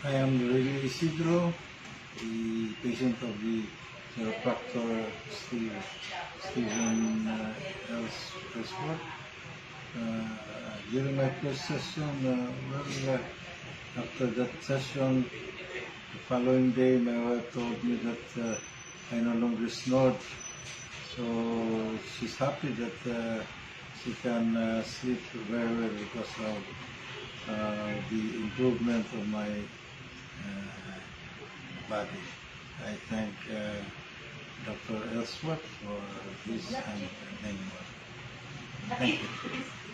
I am Rene Isidro, the patient of the chiropractor Stephen Ellsworth. During my first session, after that session, the following day, my wife told me that I no longer snored. So she's happy that she can sleep very well because of the improvement of my body. I thank Dr. Ellsworth for this and many more. Thank you.